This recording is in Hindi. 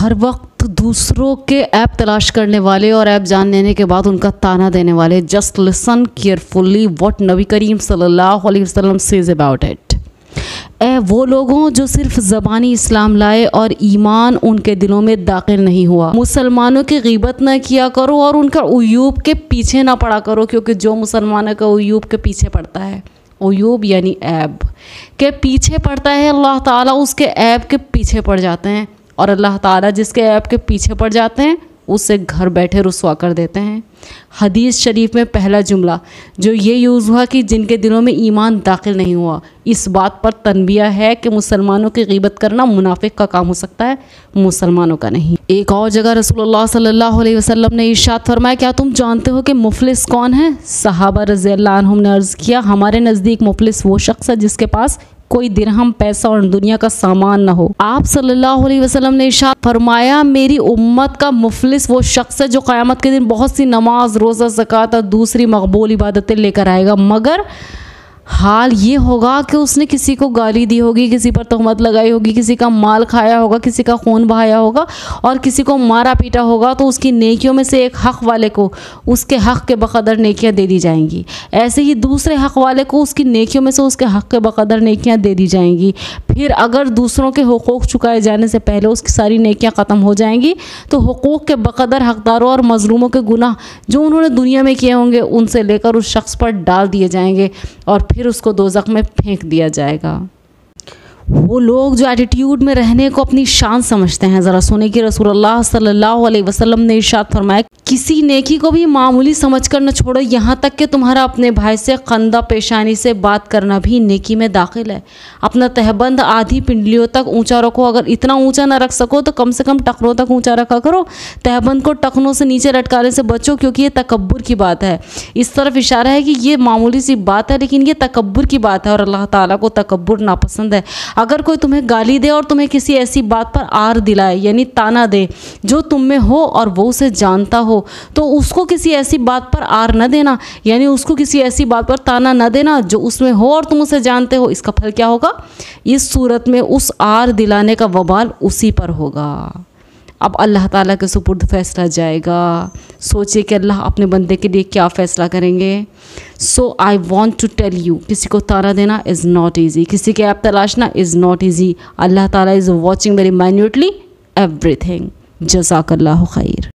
हर वक्त दूसरों के ऐप तलाश करने वाले और ऐप जान लेने के बाद उनका ताना देने वाले, जस्ट लिसन केयरफुली व्हाट नबी करीम सल्लल्लाहु अलैहि वसल्लम सेज अबाउट इट। वो लोगों जो सिर्फ ज़बानी इस्लाम लाए और ईमान उनके दिलों में दाखिल नहीं हुआ। मुसलमानों की ग़ीबत न किया करो और उनका उयूब के पीछे ना पड़ा करो, क्योंकि जो मुसलमानों का उयूब के पीछे पड़ता है, उयूब यानी ऐब के पीछे पड़ता है, अल्लाह ताला उसके ऐब के पीछे पड़ जाते हैं। और अल्लाह ताला जिसके ऐब के पीछे पड़ जाते हैं उसे घर बैठे रुसवा कर देते हैं। हदीस शरीफ में पहला जुमला जो ये यूज़ हुआ कि जिनके दिलों में ईमान दाखिल नहीं हुआ, इस बात पर तनबिया है कि मुसलमानों की ग़ीबत करना मुनाफिक का काम हो सकता है, मुसलमानों का नहीं। एक और जगह रसूलुल्लाह सल्लल्लाहु अलैहि वसल्लम ने इरशाद फरमाया, क्या तुम जानते हो कि मुफलिस कौन है? सहाबा रज़ियल्लाहु अन्हुम ने अर्ज़ किया, हमारे नज़दीक मुफलिस वो शख्स है जिसके पास कोई दिरहम पैसा और दुनिया का सामान न हो। आप सल्लल्लाहु अलैहि वसल्लम ने इरशाद फरमाया, मेरी उम्मत का मुफलिस वो शख्स है जो क़यामत के दिन बहुत सी नमाज, रोज़ा, ज़कात और दूसरी मकबूल इबादतें लेकर आएगा, मगर हाल ये होगा कि उसने किसी को गाली दी होगी, किसी पर तहमत लगाई होगी, किसी का माल खाया होगा, किसी का खून बहाया होगा और किसी को मारा पीटा होगा, तो उसकी नेकियों में से एक हक़ वाले को उसके हक़ के बक़दर नेकियां दे दी जाएंगी। ऐसे ही दूसरे हक़ वाले को उसकी नेकियों में से उसके हक़ के बक़दर नेकियां दे दी जाएंगी। फिर अगर दूसरों के हुकूक़ चुकाए जाने से पहले उसकी सारी नेकियां ख़त्म हो जाएंगी, तो हुकूक़ के बक़दर हक़दारों और मज़लूमों के गुनाह जो उन्होंने दुनिया में किए होंगे उनसे लेकर उस शख्स पर डाल दिए जाएंगे और फिर उसको दोज़ख में फेंक दिया जाएगा। वो लोग जो एटीट्यूड में रहने को अपनी शान समझते हैं, ज़रा सुने कि रसूलुल्लाह सल्लल्लाहु अलैहि वसल्लम ने इरशाद फरमाया, किसी नेकी को भी मामूली समझकर न छोड़ो, यहाँ तक कि तुम्हारा अपने भाई से कंधा पेशानी से बात करना भी नेकी में दाखिल है। अपना तहबंद आधी पिंडलियों तक ऊंचा रखो, अगर इतना ऊंचा ना रख सको तो कम से कम टखनों तक ऊंचा रखा करो। तहबंद को टखनों से नीचे लटकाने से बचो, क्योंकि ये तकब्बुर की बात है। इस तरफ इशारा है कि ये मामूली सी बात है, लेकिन ये तकब्बुर की बात है और अल्लाह ताला को तकब्बुर नापसंद है। अगर कोई तुम्हें गाली दे और तुम्हें किसी ऐसी बात पर आर दिलाए, यानी ताना दे जो तुम में हो और वो उसे जानता हो, तो उसको किसी ऐसी बात पर आर न देना, यानी उसको किसी ऐसी बात पर ताना न देना जो उसमें हो और तुम उसे जानते हो। इसका फल क्या होगा? इस सूरत में उस आर दिलाने का वबाल उसी पर होगा। अब अल्लाह ताला के सुपुर्द फैसला जाएगा। सोचिए कि अल्लाह अपने बंदे के लिए क्या फ़ैसला करेंगे। So I want to tell you, किसी को ताना देना इज़ नॉट ईजी, किसी के ऐप तलाशना इज़ नॉट ईजी। अल्लाह ताला is watching very minutely everything. जज़ाकल्लाहु खैर।